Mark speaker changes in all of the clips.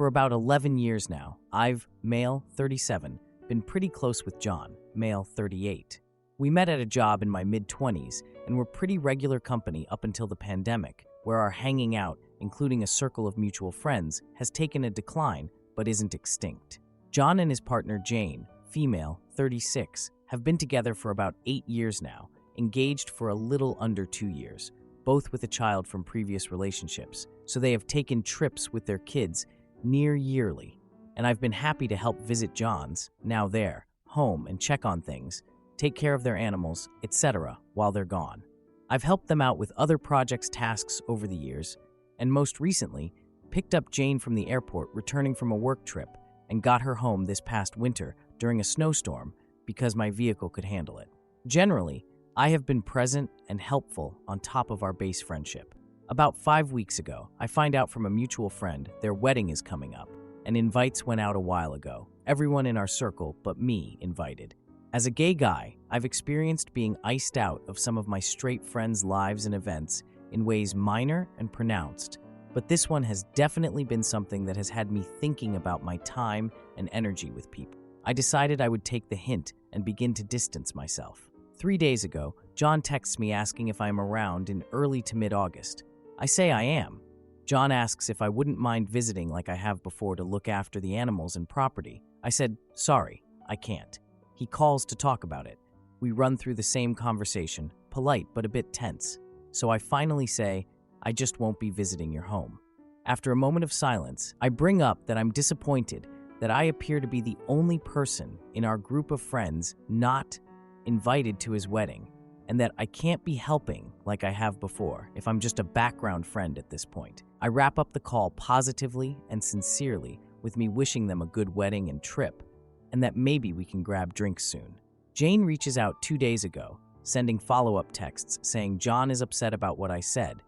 Speaker 1: For about 11 years now, I've, male 37, been pretty close with John, male 38. We met at a job in my mid-20s and were pretty regular company up until the pandemic, where our hanging out, including a circle of mutual friends, has taken a decline but isn't extinct. John and his partner Jane, female 36, have been together for about 8 years now, engaged for a little under 2 years, both with a child from previous relationships, so they have taken trips with their kids near yearly, and I've been happy to help visit John's, now their, home and check on things, take care of their animals, etc. while they're gone. I've helped them out with other projects tasks over the years, and most recently, picked up Jane from the airport returning from a work trip and got her home this past winter during a snowstorm because my vehicle could handle it. Generally, I have been present and helpful on top of our base friendship. About 5 weeks ago, I find out from a mutual friend their wedding is coming up, and invites went out a while ago. Everyone in our circle but me invited. As a gay guy, I've experienced being iced out of some of my straight friends' lives and events in ways minor and pronounced, but this one has definitely been something that has had me thinking about my time and energy with people. I decided I would take the hint and begin to distance myself. 3 days ago, John texts me asking if I'm around in early to mid-August. I say I am. John asks if I wouldn't mind visiting like I have before to look after the animals and property. I said, sorry, I can't. He calls to talk about it. We run through the same conversation, polite but a bit tense. So I finally say, I just won't be visiting your home. After a moment of silence, I bring up that I'm disappointed that I appear to be the only person in our group of friends not invited to his wedding, and that I can't be helping like I have before if I'm just a background friend at this point. I wrap up the call positively and sincerely with me wishing them a good wedding and trip, and that maybe we can grab drinks soon. Jane reaches out 2 days ago, sending follow-up texts saying John is upset about what I said,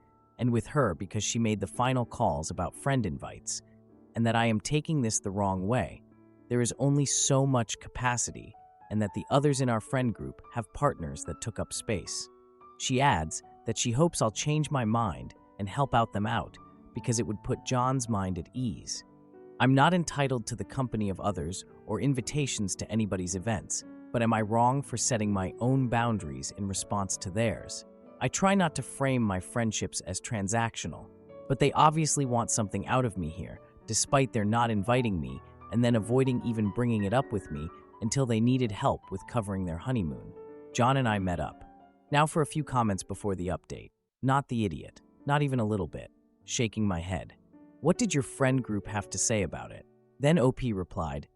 Speaker 1: and with her because she made the final calls about friend invites, and that I am taking this the wrong way. There is only so much capacity, and that the others in our friend group have partners that took up space. She adds that she hopes I'll change my mind and help out them out because it would put John's mind at ease. I'm not entitled to the company of others or invitations to anybody's events, but am I wrong for setting my own boundaries in response to theirs? I try not to frame my friendships as transactional, but they obviously want something out of me here, despite their not inviting me and then avoiding even bringing it up with me until they needed help with covering their honeymoon. John and I met up. Now for a few comments before the update. Not the idiot, not even a little bit. Shaking my head. What did your friend group have to say about it? Then OP replied,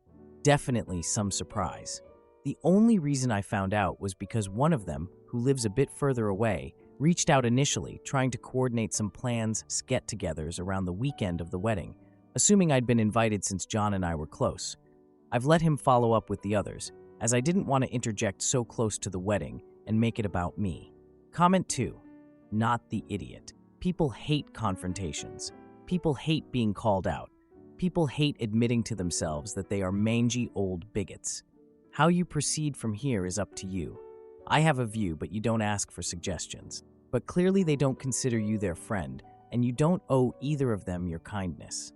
Speaker 1: definitely some surprise. The only reason I found out was because one of them, who lives a bit further away, reached out initially trying to coordinate some plans, get-togethers around the weekend of the wedding, assuming I'd been invited since John and I were close. I've let him follow up with the others, as I didn't want to interject so close to the wedding and make it about me. Comment 2. Not the idiot. People hate confrontations. People hate being called out. People hate admitting to themselves that they are mangy old bigots. How you proceed from here is up to you. I have a view, but you don't ask for suggestions. But clearly they don't consider you their friend, and you don't owe either of them your kindness.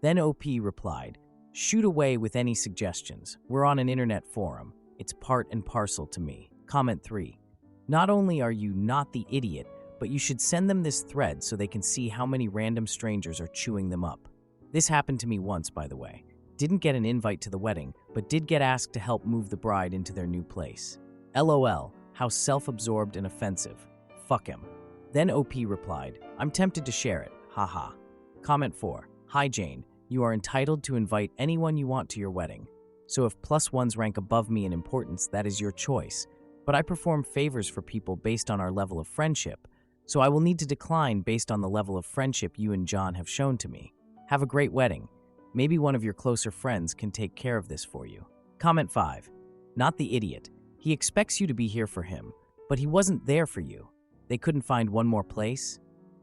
Speaker 1: Then OP replied, shoot away with any suggestions. We're on an internet forum. It's part and parcel to me. Comment 3. Not only are you not the idiot, but you should send them this thread so they can see how many random strangers are chewing them up. This happened to me once, by the way. Didn't get an invite to the wedding, but did get asked to help move the bride into their new place. LOL, how self-absorbed and offensive. Fuck him. Then OP replied, I'm tempted to share it. Haha. Comment 4. Hi Jane. You are entitled to invite anyone you want to your wedding. So if +1s rank above me in importance, that is your choice. But I perform favors for people based on our level of friendship, so I will need to decline based on the level of friendship you and John have shown to me. Have a great wedding. Maybe one of your closer friends can take care of this for you. Comment 5. Not the idiot. He expects you to be here for him, but he wasn't there for you. They couldn't find one more place?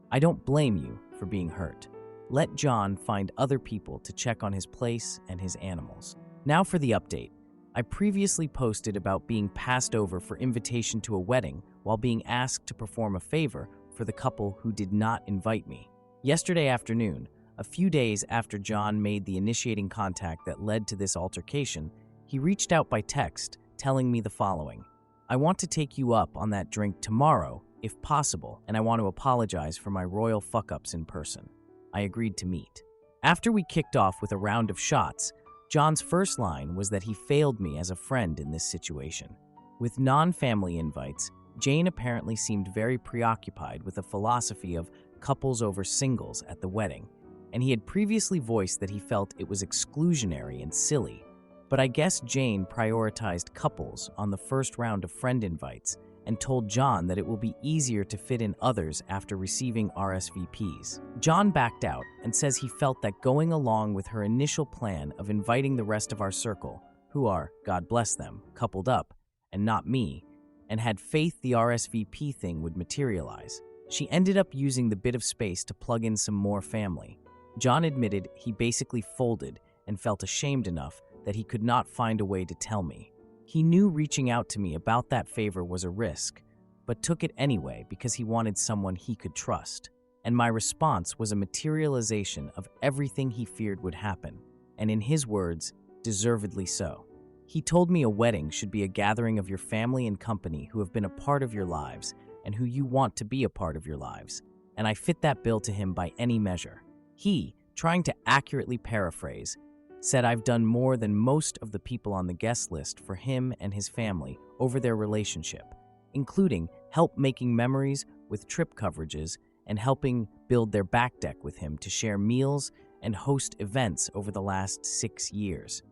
Speaker 1: I don't blame you for being hurt. Let John find other people to check on his place and his animals. Now for the update. I previously posted about being passed over for invitation to a wedding while being asked to perform a favor for the couple who did not invite me. Yesterday afternoon, A few days after John made the initiating contact that led to this altercation, he reached out by text, telling me the following: "I want to take you up on that drink tomorrow, if possible, and I want to apologize for my royal fuck-ups in person." I agreed to meet. After we kicked off with a round of shots, John's first line was that he failed me as a friend in this situation. With non-family invites, Jane apparently seemed very preoccupied with a philosophy of couples over singles at the wedding, and he had previously voiced that he felt it was exclusionary and silly. But I guess Jane prioritized couples on the first round of friend invites and told John that it will be easier to fit in others after receiving RSVPs. John backed out and says he felt that going along with her initial plan of inviting the rest of our circle, who are, God bless them, coupled up, and not me, and had faith the RSVP thing would materialize. She ended up using the bit of space to plug in some more family. John admitted he basically folded and felt ashamed enough that he could not find a way to tell me. He knew reaching out to me about that favor was a risk, but took it anyway because he wanted someone he could trust. And my response was a materialization of everything he feared would happen, and in his words, deservedly so. He told me a wedding should be a gathering of your family and company who have been a part of your lives and who you want to be a part of your lives, and I fit that bill to him by any measure. He, trying to accurately paraphrase, said I've done more than most of the people on the guest list for him and his family over their relationship, including help making memories with trip coverages and helping build their back deck with him to share meals and host events over the last 6 years.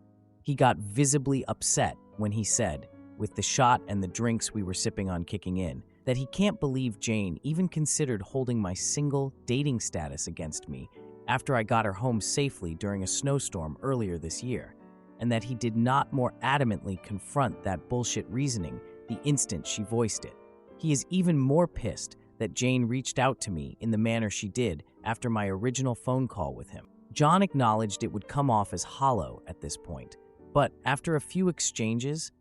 Speaker 1: He got visibly upset when he said, with the shot and the drinks we were sipping on kicking in, that he can't believe Jane even considered holding my single dating status against me after I got her home safely during a snowstorm earlier this year, and that he did not more adamantly confront that bullshit reasoning the instant she voiced it. He is even more pissed that Jane reached out to me in the manner she did after my original phone call with him. John acknowledged it would come off as hollow at this point, but after a few exchanges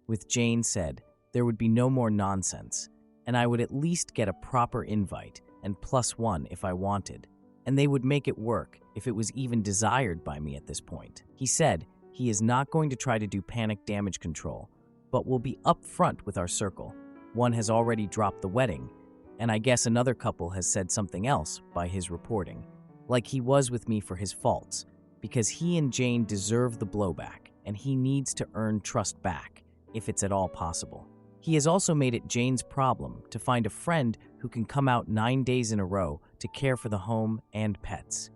Speaker 1: with Jane said there would be no more nonsense, and I would at least get a proper invite and +1 if I wanted, and they would make it work if it was even desired by me at this point. He said he is not going to try to do panic damage control, but will be upfront with our circle. One has already dropped the wedding, and I guess another couple has said something else by his reporting, like he was with me for his faults, because he and Jane deserve the blowback, and he needs to earn trust back, if it's at all possible. He has also made it Jane's problem to find a friend who can come out 9 days in a row to care for the home and pets.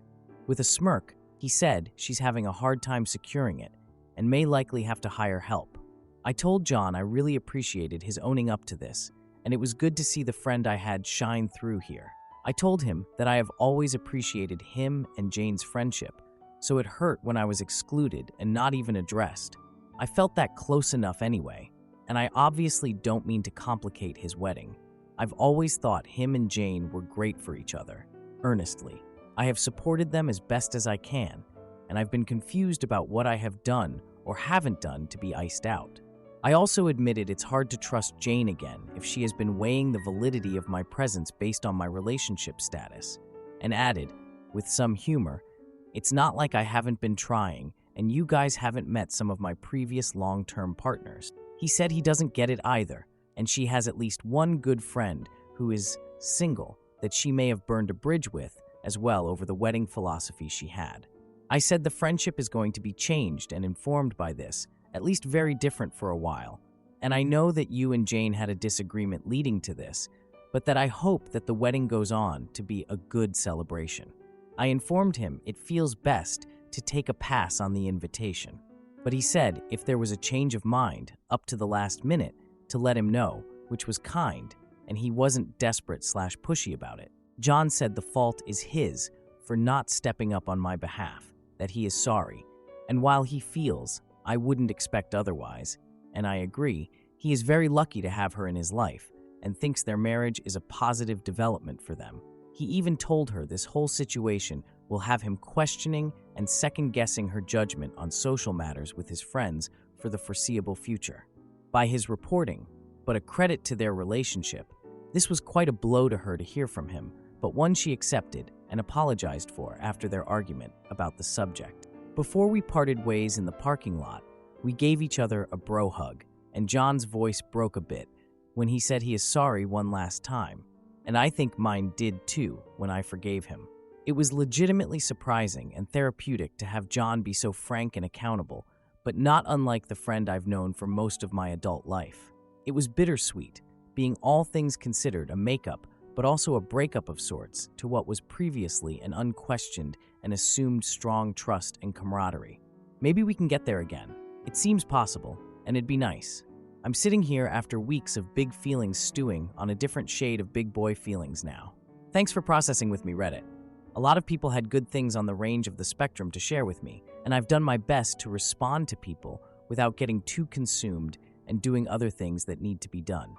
Speaker 1: With a smirk, he said she's having a hard time securing it and may likely have to hire help. I told John I really appreciated his owning up to this, and it was good to see the friend I had shine through here. I told him that I have always appreciated him and Jane's friendship, so it hurt when I was excluded and not even addressed. I felt that close enough anyway, and I obviously don't mean to complicate his wedding. I've always thought him and Jane were great for each other, earnestly. I have supported them as best as I can, and I've been confused about what I have done or haven't done to be iced out. I also admitted it's hard to trust Jane again if she has been weighing the validity of my presence based on my relationship status, and added, with some humor, it's not like I haven't been trying, and you guys haven't met some of my previous long-term partners. He said he doesn't get it either, and she has at least one good friend who is single that she may have burned a bridge with as well over the wedding philosophy she had. I said the friendship is going to be changed and informed by this, at least very different for a while, and I know that you and Jane had a disagreement leading to this, but that I hope that the wedding goes on to be a good celebration. I informed him it feels best to take a pass on the invitation, but he said if there was a change of mind up to the last minute to let him know, which was kind, and he wasn't desperate/pushy about it. John said the fault is his for not stepping up on my behalf, that he is sorry, and while he feels I wouldn't expect otherwise, and I agree, he is very lucky to have her in his life and thinks their marriage is a positive development for them. He even told her this whole situation will have him questioning and second-guessing her judgment on social matters with his friends for the foreseeable future. By his reporting, but a credit to their relationship, this was quite a blow to her to hear from him, but one she accepted, and apologized for after their argument about the subject. Before we parted ways in the parking lot, we gave each other a bro hug, and John's voice broke a bit when he said he is sorry one last time, and I think mine did too when I forgave him. It was legitimately surprising and therapeutic to have John be so frank and accountable, but not unlike the friend I've known for most of my adult life. It was bittersweet, being all things considered a makeup, but also a breakup of sorts to what was previously an unquestioned and assumed strong trust and camaraderie. Maybe we can get there again. It seems possible, and it'd be nice. I'm sitting here after weeks of big feelings stewing on a different shade of big boy feelings now. Thanks for processing with me, Reddit. A lot of people had good things on the range of the spectrum to share with me, and I've done my best to respond to people without getting too consumed and doing other things that need to be done.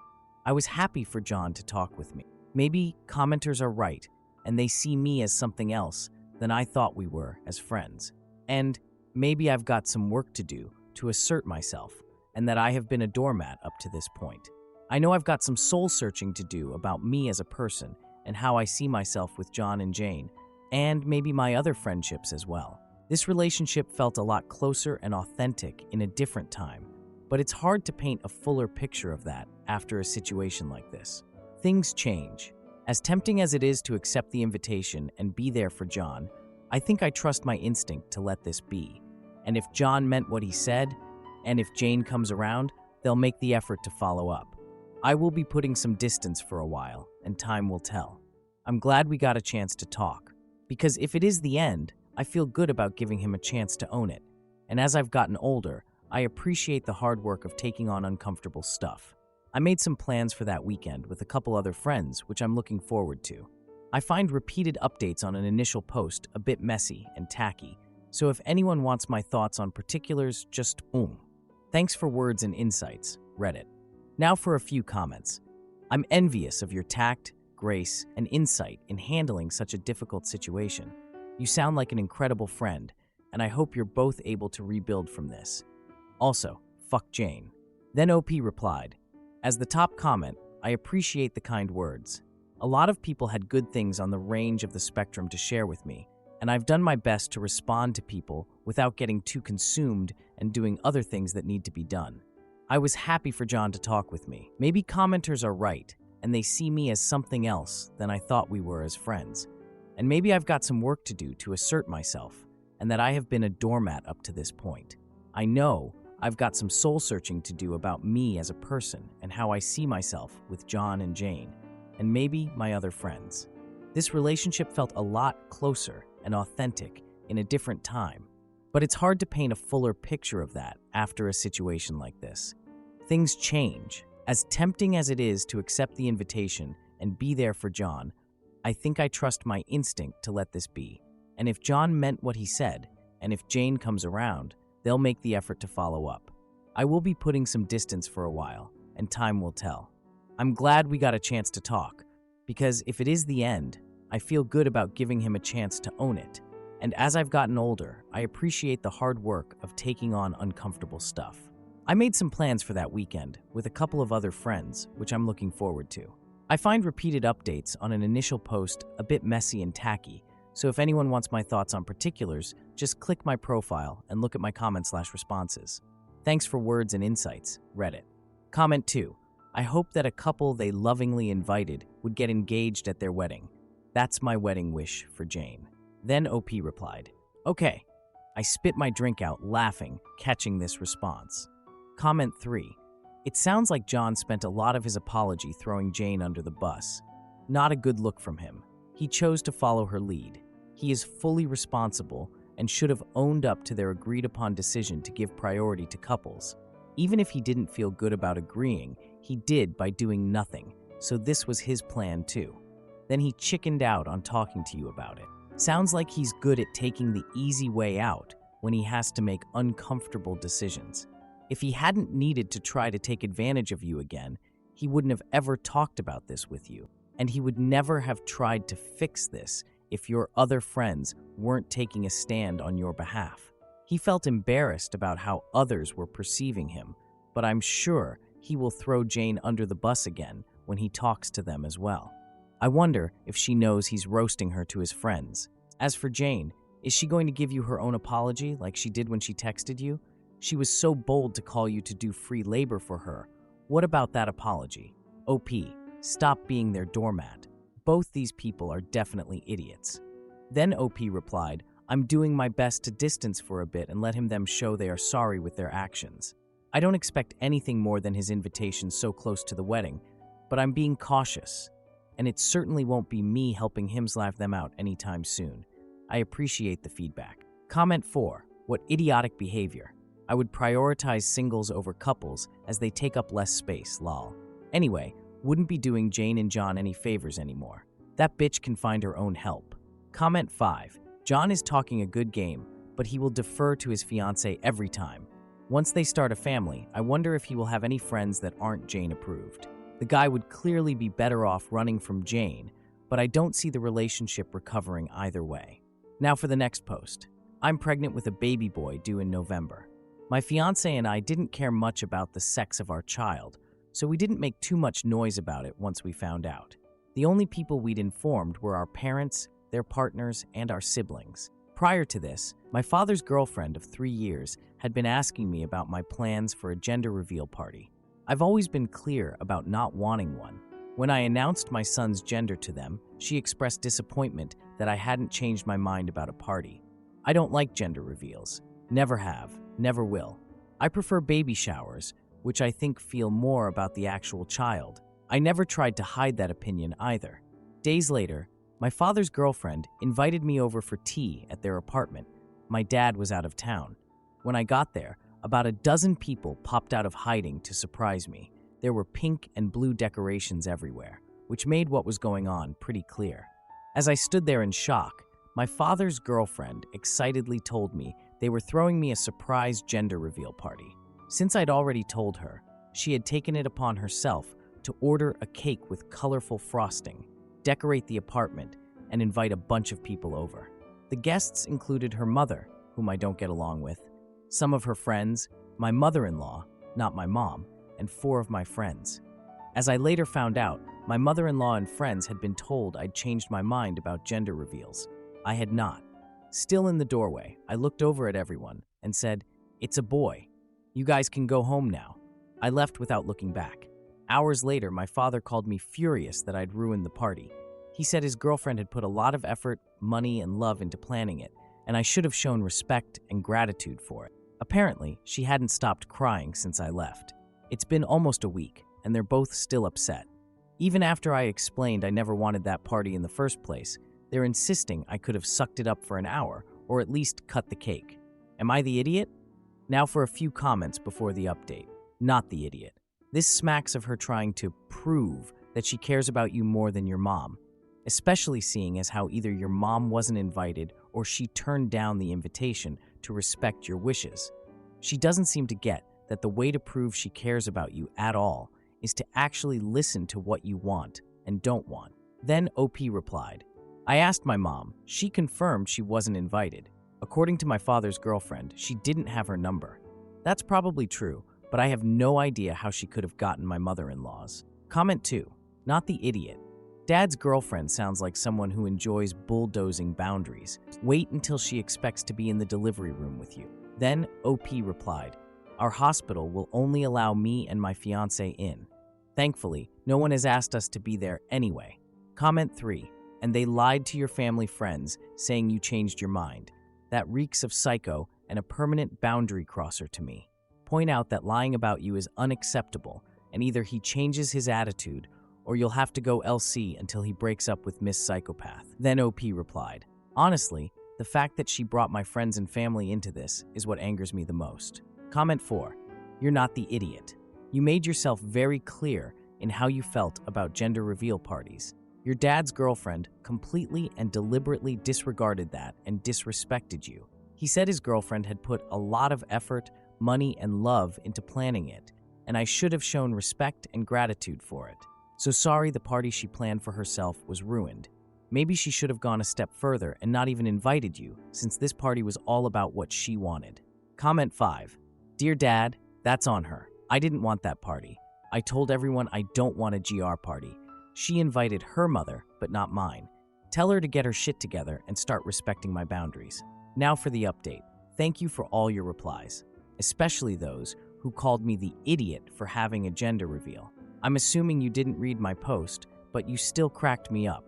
Speaker 1: I was happy for John to talk with me. Maybe commenters are right, and they see me as something else than I thought we were as friends. And maybe I've got some work to do to assert myself, and that I have been a doormat up to this point. I know I've got some soul-searching to do about me as a person and how I see myself with John and Jane, and maybe my other friendships as well. This relationship felt a lot closer and authentic in a different time, but it's hard to paint a fuller picture of that after a situation like this. Things change. As tempting as it is to accept the invitation and be there for John, I think I trust my instinct to let this be. And if John meant what he said, and if Jane comes around, they'll make the effort to follow up. I will be putting some distance for a while, and time will tell. I'm glad we got a chance to talk, because if it is the end, I feel good about giving him a chance to own it. And as I've gotten older, I appreciate the hard work of taking on uncomfortable stuff. I made some plans for that weekend with a couple other friends, which I'm looking forward to. I find repeated updates on an initial post a bit messy and tacky, so if anyone wants my thoughts on particulars, just Thanks for words and insights, Reddit. Now for a few comments. I'm envious of your tact, grace, and insight in handling such a difficult situation. You sound like an incredible friend, and I hope you're both able to rebuild from this. Also, fuck Jane. Then OP replied, as the top comment, I appreciate the kind words. A lot of people had good things on the range of the spectrum to share with me, and I've done my best to respond to people without getting too consumed and doing other things that need to be done. I was happy for John to talk with me. Maybe commenters are right, and they see me as something else than I thought we were as friends. And maybe I've got some work to do to assert myself, and that I have been a doormat up to this point. I know I've got some soul-searching to do about me as a person and how I see myself with John and Jane, and maybe my other friends. This relationship felt a lot closer and authentic in a different time, but it's hard to paint a fuller picture of that after a situation like this. Things change. As tempting as it is to accept the invitation and be there for John, I think I trust my instinct to let this be. And if John meant what he said, and if Jane comes around, they'll make the effort to follow up. I will be putting some distance for a while, and time will tell. I'm glad we got a chance to talk, because if it is the end, I feel good about giving him a chance to own it. And as I've gotten older, I appreciate the hard work of taking on uncomfortable stuff. I made some plans for that weekend with a couple of other friends, which I'm looking forward to. I find repeated updates on an initial post a bit messy and tacky, so if anyone wants my thoughts on particulars, just click my profile and look at my comments/responses. Thanks for words and insights, Reddit. Comment 2. I hope that a couple they lovingly invited would get engaged at their wedding. That's my wedding wish for Jane. Then OP replied, okay. I spit my drink out, laughing, catching this response. Comment 3. It sounds like John spent a lot of his apology throwing Jane under the bus. Not a good look from him. He chose to follow her lead. He is fully responsible and should have owned up to their agreed-upon decision to give priority to couples. Even if he didn't feel good about agreeing, he did by doing nothing, so this was his plan too. Then he chickened out on talking to you about it. Sounds like he's good at taking the easy way out when he has to make uncomfortable decisions. If he hadn't needed to try to take advantage of you again, he wouldn't have ever talked about this with you, and he would never have tried to fix this if your other friends weren't taking a stand on your behalf. He felt embarrassed about how others were perceiving him, but I'm sure he will throw Jane under the bus again when he talks to them as well. I wonder if she knows he's roasting her to his friends. As for Jane, is she going to give you her own apology like she did when she texted you? She was so bold to call you to do free labor for her. What about that apology? OP, stop being their doormat. Both these people are definitely idiots. Then OP replied, I'm doing my best to distance for a bit and let them show they are sorry with their actions. I don't expect anything more than his invitation so close to the wedding, but I'm being cautious. And it certainly won't be me helping him slav them out anytime soon. I appreciate the feedback. Comment 4. What idiotic behavior. I would prioritize singles over couples as they take up less space, lol. Anyway, wouldn't be doing Jane and John any favors anymore. That bitch can find her own help. Comment 5. John is talking a good game, but he will defer to his fiancée every time. Once they start a family, I wonder if he will have any friends that aren't Jane approved. The guy would clearly be better off running from Jane, but I don't see the relationship recovering either way. Now for the next post. I'm pregnant with a baby boy due in November. My fiancé and I didn't care much about the sex of our child, so we didn't make too much noise about it once we found out. The only people we'd informed were our parents, their partners, and our siblings. Prior to this, my father's girlfriend of 3 years had been asking me about my plans for a gender reveal party. I've always been clear about not wanting one. When I announced my son's gender to them, she expressed disappointment that I hadn't changed my mind about a party. I don't like gender reveals. Never have, never will. I prefer baby showers, which I think feel more about the actual child. I never tried to hide that opinion either. Days later, my father's girlfriend invited me over for tea at their apartment. My dad was out of town. When I got there, about a dozen people popped out of hiding to surprise me. There were pink and blue decorations everywhere, which made what was going on pretty clear. As I stood there in shock, my father's girlfriend excitedly told me they were throwing me a surprise gender reveal party. Since I'd already told her, she had taken it upon herself to order a cake with colorful frosting, decorate the apartment, and invite a bunch of people over. The guests included her mother, whom I don't get along with, some of her friends, my mother-in-law, not my mom, and 4 of my friends. As I later found out, my mother-in-law and friends had been told I'd changed my mind about gender reveals. I had not. Still in the doorway, I looked over at everyone and said, "It's a boy. You guys can go home now." I left without looking back. Hours later, my father called me furious that I'd ruined the party. He said his girlfriend had put a lot of effort, money, and love into planning it, and I should have shown respect and gratitude for it. Apparently, she hadn't stopped crying since I left. It's been almost a week, and they're both still upset. Even after I explained I never wanted that party in the first place, they're insisting I could have sucked it up for an hour, or at least cut the cake. Am I the idiot? Now for a few comments before the update. Not the idiot. This smacks of her trying to prove that she cares about you more than your mom, especially seeing as how either your mom wasn't invited or she turned down the invitation to respect your wishes. She doesn't seem to get that the way to prove she cares about you at all is to actually listen to what you want and don't want. Then OP replied, I asked my mom. She confirmed she wasn't invited. According to my father's girlfriend, she didn't have her number. That's probably true, but I have no idea how she could have gotten my mother-in-law's. Comment 2. Not the idiot. Dad's girlfriend sounds like someone who enjoys bulldozing boundaries. Wait until she expects to be in the delivery room with you. Then OP replied, Our hospital will only allow me and my fiancé in. Thankfully, no one has asked us to be there anyway. Comment 3. And they lied to your family friends, saying you changed your mind. That reeks of psycho and a permanent boundary crosser to me. Point out that lying about you is unacceptable, and either he changes his attitude or you'll have to go LC until he breaks up with Miss Psychopath. Then OP replied, Honestly, the fact that she brought my friends and family into this is what angers me the most. Comment 4. You're not the idiot. You made yourself very clear in how you felt about gender reveal parties. Your dad's girlfriend completely and deliberately disregarded that and disrespected you. He said his girlfriend had put a lot of effort, money, and love into planning it, and I should have shown respect and gratitude for it. So sorry the party she planned for herself was ruined. Maybe she should have gone a step further and not even invited you, since this party was all about what she wanted. Comment 5. Dear Dad, that's on her. I didn't want that party. I told everyone I don't want a GR party. She invited her mother, but not mine. Tell her to get her shit together and start respecting my boundaries. Now for the update. Thank you for all your replies, especially those who called me the idiot for having a gender reveal. I'm assuming you didn't read my post, but you still cracked me up.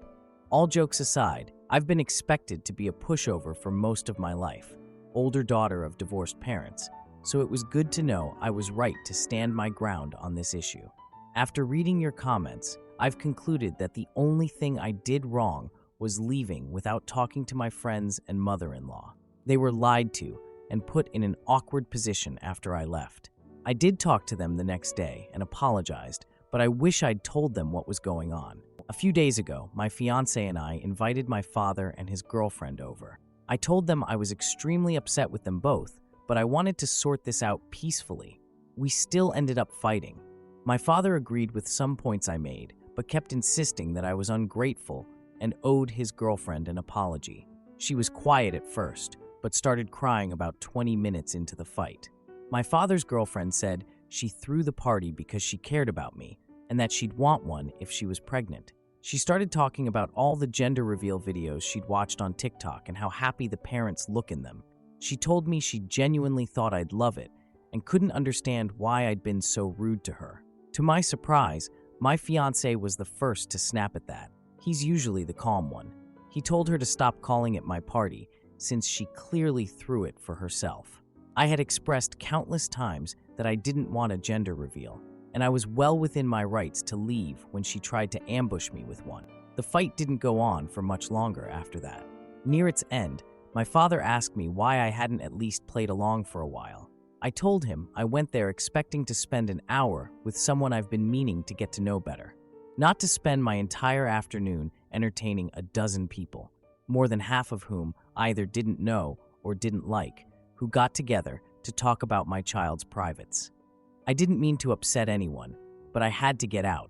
Speaker 1: All jokes aside, I've been expected to be a pushover for most of my life, older daughter of divorced parents, so it was good to know I was right to stand my ground on this issue. After reading your comments, I've concluded that the only thing I did wrong was leaving without talking to my friends and mother-in-law. They were lied to and put in an awkward position after I left. I did talk to them the next day and apologized, but I wish I'd told them what was going on. A few days ago, my fiancé and I invited my father and his girlfriend over. I told them I was extremely upset with them both, but I wanted to sort this out peacefully. We still ended up fighting. My father agreed with some points I made, but kept insisting that I was ungrateful and owed his girlfriend an apology. She was quiet at first, but started crying about 20 minutes into the fight. My father's girlfriend said she threw the party because she cared about me and that she'd want one if she was pregnant. She started talking about all the gender reveal videos she'd watched on TikTok and how happy the parents look in them. She told me she genuinely thought I'd love it and couldn't understand why I'd been so rude to her. To my surprise, my fiancé was the first to snap at that. He's usually the calm one. He told her to stop calling it my party, since she clearly threw it for herself. I had expressed countless times that I didn't want a gender reveal, and I was well within my rights to leave when she tried to ambush me with one. The fight didn't go on for much longer after that. Near its end, my father asked me why I hadn't at least played along for a while. I told him I went there expecting to spend an hour with someone I've been meaning to get to know better, not to spend my entire afternoon entertaining a dozen people, more than half of whom I either didn't know or didn't like, who got together to talk about my child's privates. I didn't mean to upset anyone, but I had to get out.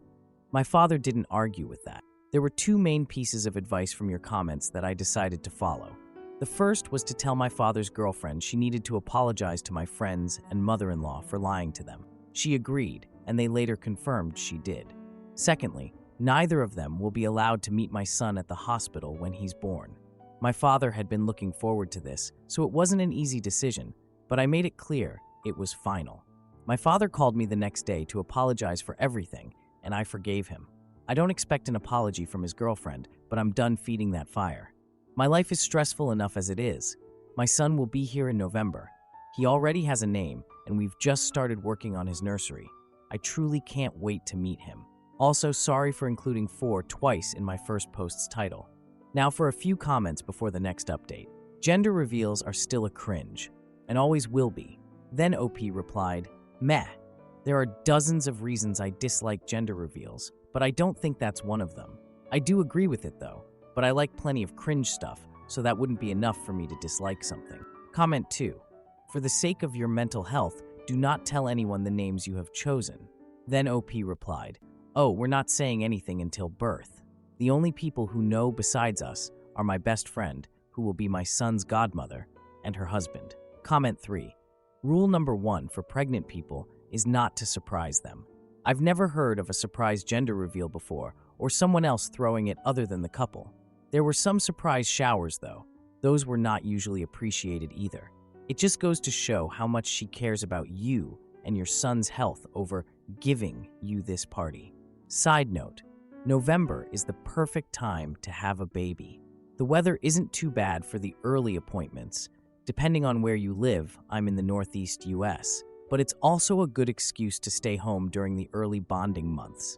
Speaker 1: My father didn't argue with that. There were two main pieces of advice from your comments that I decided to follow. The first was to tell my father's girlfriend she needed to apologize to my friends and mother-in-law for lying to them. She agreed, and they later confirmed she did. Secondly, neither of them will be allowed to meet my son at the hospital when he's born. My father had been looking forward to this, so it wasn't an easy decision, but I made it clear it was final. My father called me the next day to apologize for everything, and I forgave him. I don't expect an apology from his girlfriend, but I'm done feeding that fire. My life is stressful enough as it is. My son will be here in November. He already has a name, and we've just started working on his nursery. I truly can't wait to meet him. Also, sorry for including 4 twice in my first post's title. Now for a few comments before the next update. Gender reveals are still a cringe, and always will be. Then OP replied, meh. There are dozens of reasons I dislike gender reveals, but I don't think that's one of them. I do agree with it though, but I like plenty of cringe stuff, so that wouldn't be enough for me to dislike something. Comment 2. For the sake of your mental health, do not tell anyone the names you have chosen. Then OP replied, oh, we're not saying anything until birth. The only people who know besides us are my best friend, who will be my son's godmother, and her husband. Comment 3. Rule number 1 for pregnant people is not to surprise them. I've never heard of a surprise gender reveal before, or someone else throwing it other than the couple. There were some surprise showers though. Those were not usually appreciated either. It just goes to show how much she cares about you and your son's health over giving you this party. Side note, November is the perfect time to have a baby. The weather isn't too bad for the early appointments. Depending on where you live, I'm in the Northeast US, but it's also a good excuse to stay home during the early bonding months.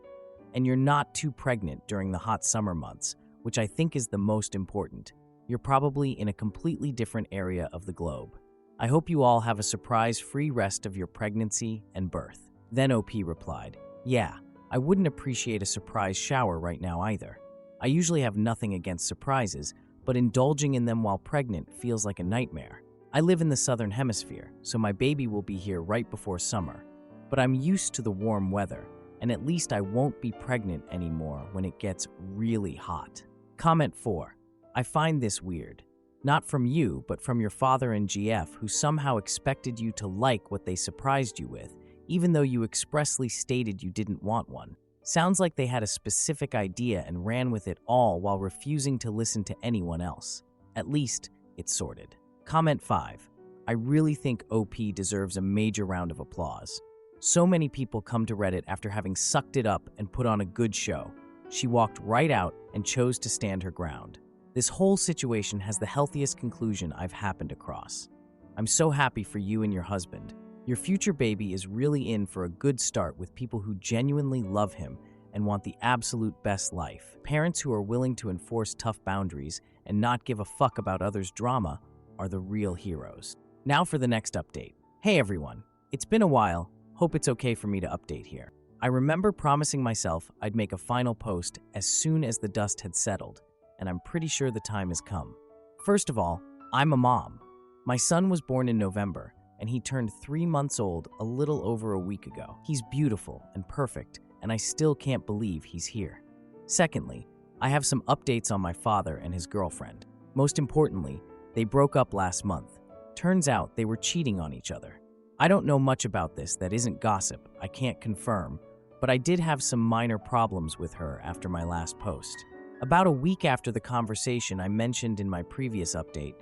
Speaker 1: And you're not too pregnant during the hot summer months, which I think is the most important. You're probably in a completely different area of the globe. I hope you all have a surprise-free rest of your pregnancy and birth. Then OP replied, yeah, I wouldn't appreciate a surprise shower right now either. I usually have nothing against surprises, but indulging in them while pregnant feels like a nightmare. I live in the southern hemisphere, so my baby will be here right before summer. But I'm used to the warm weather, and at least I won't be pregnant anymore when it gets really hot. Comment 4. I find this weird. Not from you, but from your father and GF, who somehow expected you to like what they surprised you with, even though you expressly stated you didn't want one. Sounds like they had a specific idea and ran with it all while refusing to listen to anyone else. At least, it's sorted. Comment 5. I really think OP deserves a major round of applause. So many people come to Reddit after having sucked it up and put on a good show. She walked right out and chose to stand her ground. This whole situation has the healthiest conclusion I've happened across. I'm so happy for you and your husband. Your future baby is really in for a good start with people who genuinely love him and want the absolute best life. Parents who are willing to enforce tough boundaries and not give a fuck about others' drama are the real heroes. Now for the next update. Hey everyone, it's been a while. Hope it's okay for me to update here. I remember promising myself I'd make a final post as soon as the dust had settled, and I'm pretty sure the time has come. First of all, I'm a mom. My son was born in November, and he turned 3 months old a little over a week ago. He's beautiful and perfect, and I still can't believe he's here. Secondly, I have some updates on my father and his girlfriend. Most importantly, they broke up last month. Turns out they were cheating on each other. I don't know much about this that isn't gossip, I can't confirm, but I did have some minor problems with her after my last post. About a week after the conversation I mentioned in my previous update,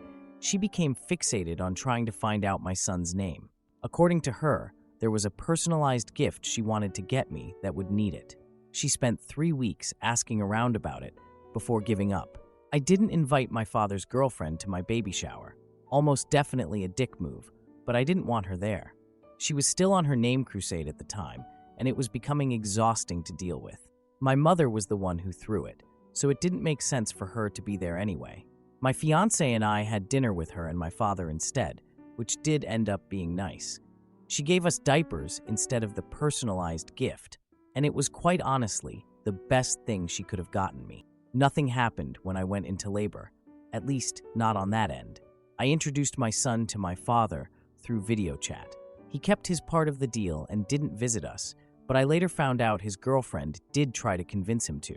Speaker 1: she became fixated on trying to find out my son's name. According to her, there was a personalized gift she wanted to get me that would need it. She spent 3 weeks asking around about it before giving up. I didn't invite my father's girlfriend to my baby shower. Almost definitely a dick move, but I didn't want her there. She was still on her name crusade at the time, and it was becoming exhausting to deal with. My mother was the one who threw it, so it didn't make sense for her to be there anyway. My fiancée and I had dinner with her and my father instead, which did end up being nice. She gave us diapers instead of the personalized gift, and it was quite honestly the best thing she could have gotten me. Nothing happened when I went into labor, at least not on that end. I introduced my son to my father through video chat. He kept his part of the deal and didn't visit us, but I later found out his girlfriend did try to convince him to.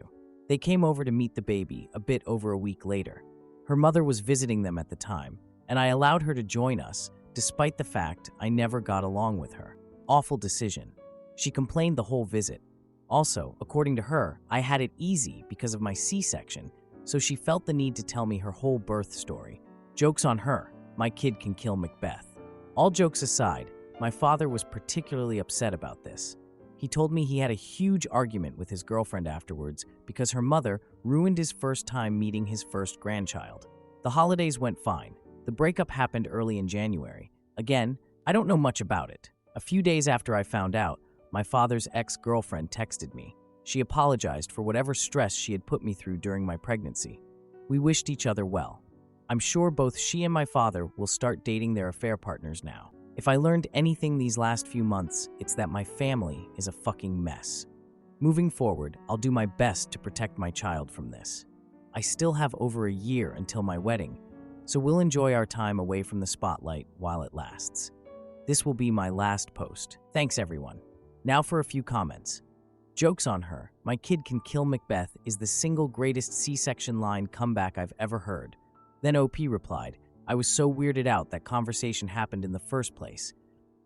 Speaker 1: They came over to meet the baby a bit over a week later. Her mother was visiting them at the time, and I allowed her to join us, despite the fact I never got along with her. Awful decision. She complained the whole visit. Also, according to her, I had it easy because of my C-section, so she felt the need to tell me her whole birth story. Joke's on her. My kid can kill Macbeth. All jokes aside, my father was particularly upset about this. He told me he had a huge argument with his girlfriend afterwards because her mother ruined his first time meeting his first grandchild. The holidays went fine. The breakup happened early in January. Again, I don't know much about it. A few days after I found out, my father's ex-girlfriend texted me. She apologized for whatever stress she had put me through during my pregnancy. We wished each other well. I'm sure both she and my father will start dating their affair partners now. If I learned anything these last few months, it's that my family is a fucking mess. Moving forward, I'll do my best to protect my child from this. I still have over a year until my wedding, so we'll enjoy our time away from the spotlight while it lasts. This will be my last post. Thanks, everyone. Now for a few comments. Joke's on her. My kid can kill Macbeth is the single greatest C-section line comeback I've ever heard. Then OP replied, I was so weirded out that conversation happened in the first place.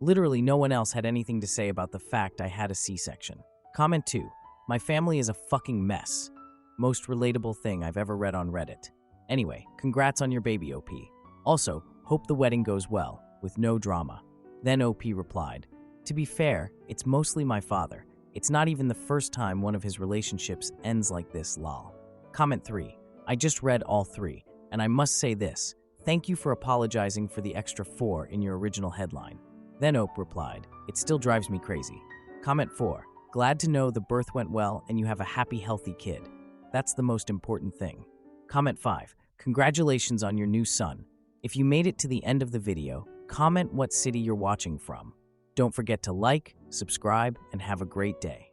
Speaker 1: Literally no one else had anything to say about the fact I had a C-section. Comment 2. My family is a fucking mess. Most relatable thing I've ever read on Reddit. Anyway, congrats on your baby, OP. Also, hope the wedding goes well, with no drama. Then OP replied, to be fair, it's mostly my father. It's not even the first time one of his relationships ends like this, lol. Comment 3. I just read all 3, and I must say this. Thank you for apologizing for the extra 4 in your original headline. Then OP replied, it still drives me crazy. Comment 4. Glad to know the birth went well and you have a happy, healthy kid. That's the most important thing. Comment 5. Congratulations on your new son. If you made it to the end of the video, comment what city you're watching from. Don't forget to like, subscribe, and have a great day.